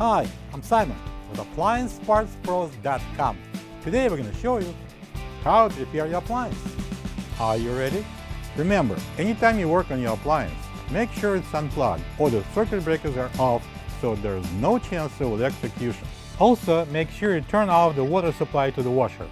Hi, I'm Simon with AppliancePartsPros.com. Today we're going to show you how to repair your appliance. Are you ready? Remember, anytime you work on your appliance, make sure it's unplugged or the circuit breakers are off so there's no chance of electrocution. Also, make sure you turn off the water supply to the washer.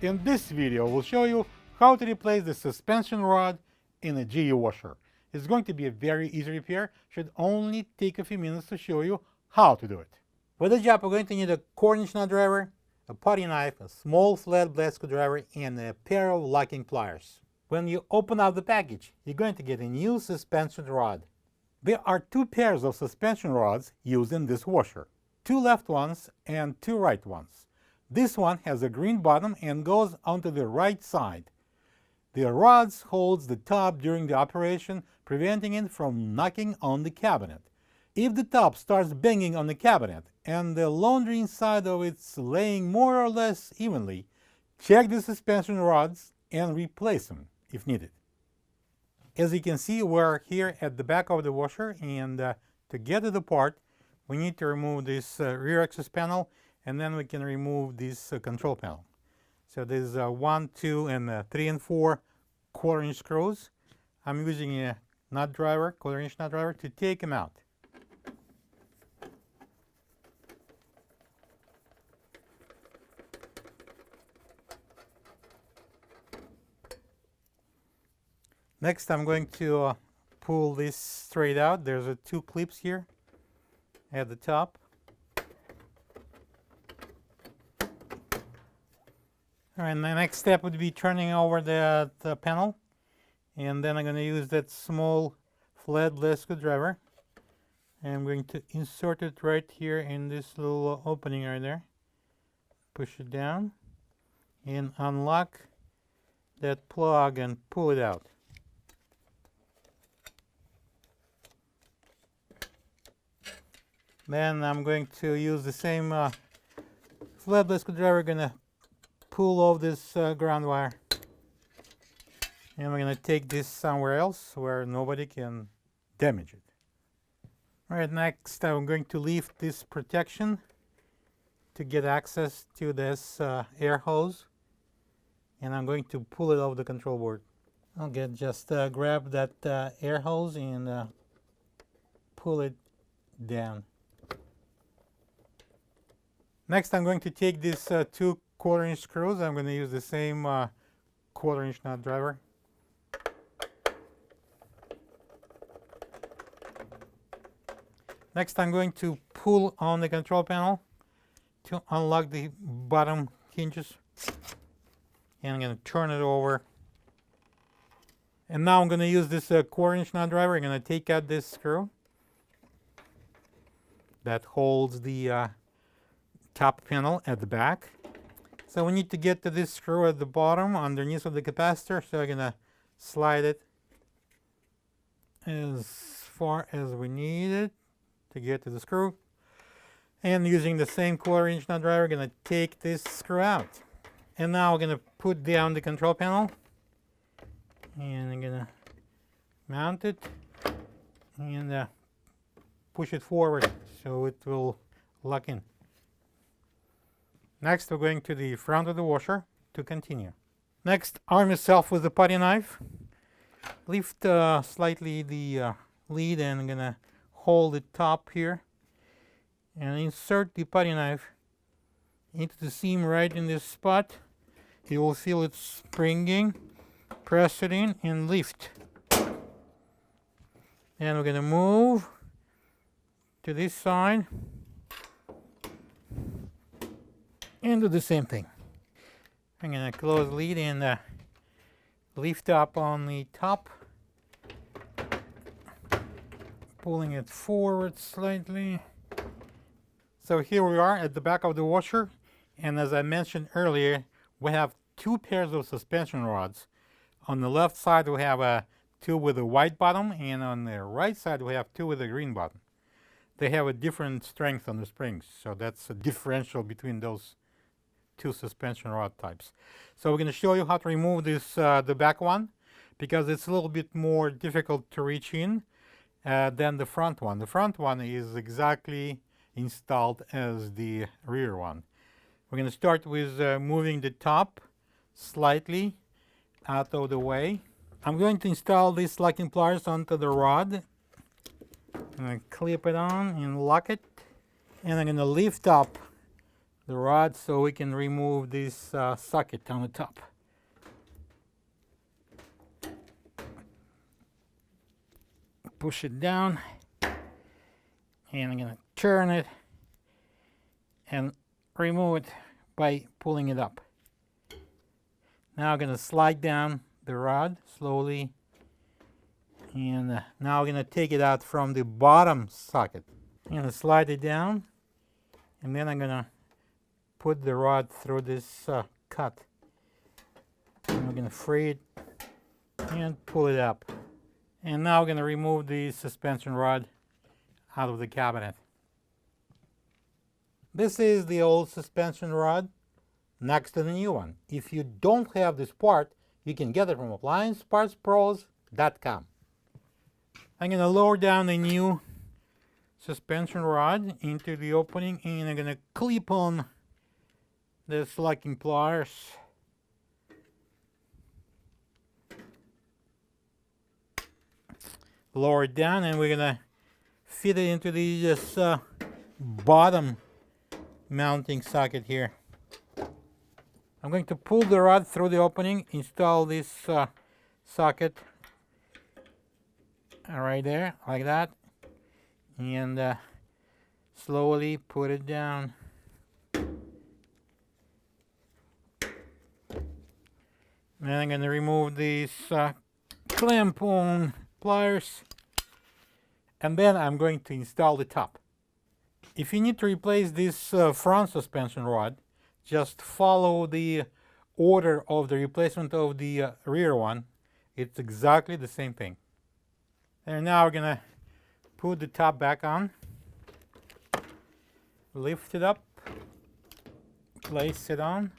In this video, we'll show you how to replace the suspension rod in a GE washer. It's going to be a very easy repair. Should only take a few minutes to show you how to do it. For the job, we're going to need a quarter-inch nut driver, a putty knife, a small flat blade screwdriver, and a pair of locking pliers. When you open up the package, you're going to get a new suspension rod. There are two pairs of suspension rods used in this washer, two left ones and two right ones. This one has a green bottom and goes onto the right side. The rods holds the top during the operation, preventing it from knocking on the cabinet. If the top starts banging on the cabinet and the laundry inside of it's laying more or less evenly, check the suspension rods and replace them if needed. As you can see, we're here at the back of the washer, and to get to the part, we need to remove this rear access panel, and then we can remove this control panel. So there's 1, 2, and 3 and 4 quarter-inch screws. I'm using a nut driver, quarter-inch nut driver, to take them out. Next, I'm going to pull this straight out. There's two clips here at the top. All right, and the next step would be turning over the panel, and then I'm going to use that small flat blade screwdriver. And I'm going to insert it right here in this little opening right there. Push it down and unlock that plug and pull it out. Then I'm going to use the same flat blade screwdriver. Going to pull off this ground wire, and we're going to take this somewhere else where nobody can damage it. All right, next I'm going to lift this protection to get access to this air hose, and I'm going to pull it off the control board. Okay, just grab that air hose and pull it down. Next, I'm going to take these two quarter-inch screws. I'm going to use the same quarter-inch nut driver. Next, I'm going to pull on the control panel to unlock the bottom hinges. And I'm going to turn it over. And now I'm going to use this quarter-inch nut driver. I'm going to take out this screw that holds the top panel at the back. So we need to get to this screw at the bottom underneath of the capacitor. So I'm going to slide it as far as we need it to get to the screw. And using the same quarter-inch nut driver, I'm going to take this screw out. And now we're going to put down the control panel. And I'm going to mount it and push it forward so it will lock in. Next, we're going to the front of the washer to continue. Next, arm yourself with the putty knife. Lift slightly the lead, and I'm going to hold the top here and insert the putty knife into the seam right in this spot. You will feel it springing. Press it in and lift. And we're going to move to this side and do the same thing. I'm going to close the lid and lift up on the top, pulling it forward slightly. So here we are at the back of the washer, and as I mentioned earlier, we have two pairs of suspension rods. On the left side we have two with a white bottom, and on the right side we have two with a green bottom. They have a different strength on the springs, so that's a differential between those two suspension rod types. So we're going to show you how to remove this the back one, because it's a little bit more difficult to reach in, than the front one. The front one is exactly installed as the rear one. We're going to start with moving the top slightly out of the way. I'm going to install these locking pliers onto the rod. I'm going to clip it on and lock it. And I'm going to lift up the rod so we can remove this socket on the top. Push it down. And I'm going to turn it and remove it by pulling it up. Now I'm going to slide down the rod slowly, and now I'm going to take it out from the bottom socket. I'm going to slide it down, and then I'm going to put the rod through this cut. And we're going to free it and pull it up. And now I'm going to remove the suspension rod out of the cabinet. This is the old suspension rod next to the new one. If you don't have this part, you can get it from appliancepartspros.com. I'm going to lower down the new suspension rod into the opening, and I'm going to clip on the locking pliers. Lower it down, and we're going to fit it into this bottom mounting socket here. I'm going to pull the rod through the opening, install this socket right there, like that, and slowly put it down. Then I'm going to remove these clamp on pliers, and then I'm going to install the top. If you need to replace this front suspension rod, just follow the order of the replacement of the rear one. It's exactly the same thing. And now we're going to put the top back on, lift it up, place it on,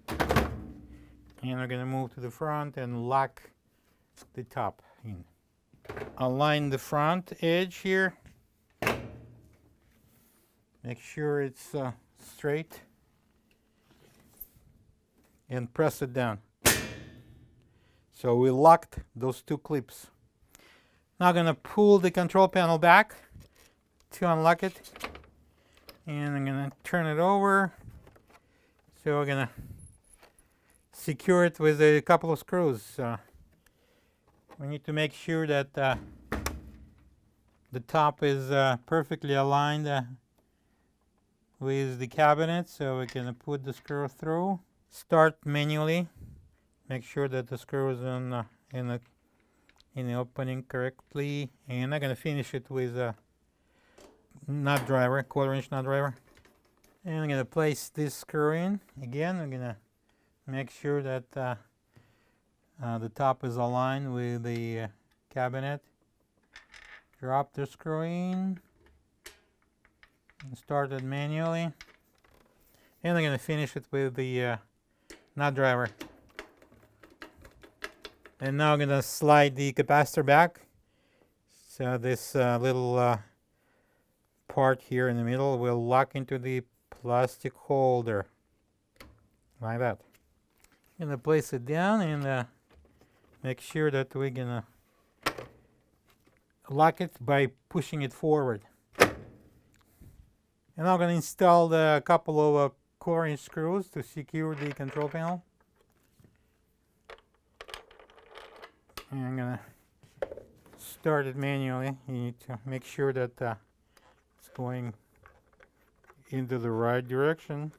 and we're going to move to the front and lock the top in. Align the front edge here. Make sure it's straight, and press it down. So we locked those two clips. Now I'm going to pull the control panel back to unlock it, and I'm going to turn it over. So we're going to secure it with a couple of screws. We need to make sure that the top is perfectly aligned with the cabinet, so we can put the screw through. Start manually. Make sure that the screw is in the opening correctly, and I'm going to finish it with a nut driver, 1/4-inch nut driver. And I'm going to place this screw in. Again, I'm going to make sure that the top is aligned with the cabinet. Drop the screw in and start it manually. And I'm going to finish it with the nut driver. And now I'm going to slide the capacitor back. So this little part here in the middle will lock into the plastic holder, like that. I'm going to place it down and make sure that we're going to lock it by pushing it forward. And I'm going to install a couple of 1/4-inch screws to secure the control panel. And I'm going to start it manually. You need to make sure that it's going into the right direction.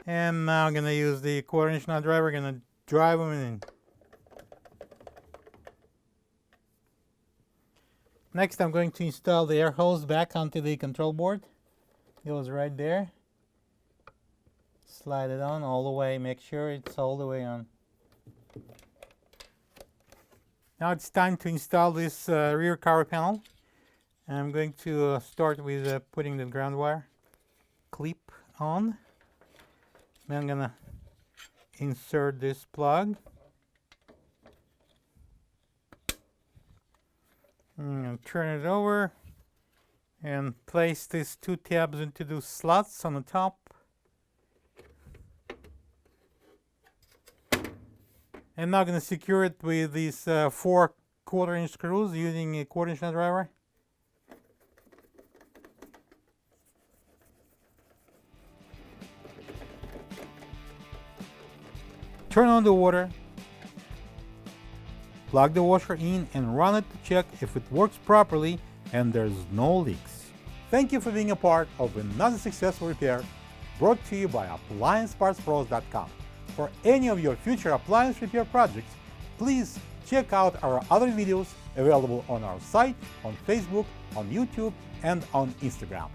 And now I'm going to use the 1/4-inch nut driver. I'm going to drive them in. Next, I'm going to install the air hose back onto the control board. It goes right there. Slide it on all the way. Make sure it's all the way on. Now it's time to install this rear cover panel. I'm going to start with putting the ground wire clip on. Then I'm going to insert this plug. Turn it over and place these two tabs into those slots on the top. And now I'm going to secure it with these 4 1/4-inch screws using a 1/4-inch nut driver. Turn on the water, plug the washer in and run it to check if it works properly and there's no leaks. Thank you for being a part of another successful repair brought to you by AppliancePartsPros.com. For any of your future appliance repair projects, please check out our other videos available on our site, on Facebook, on YouTube, and on Instagram.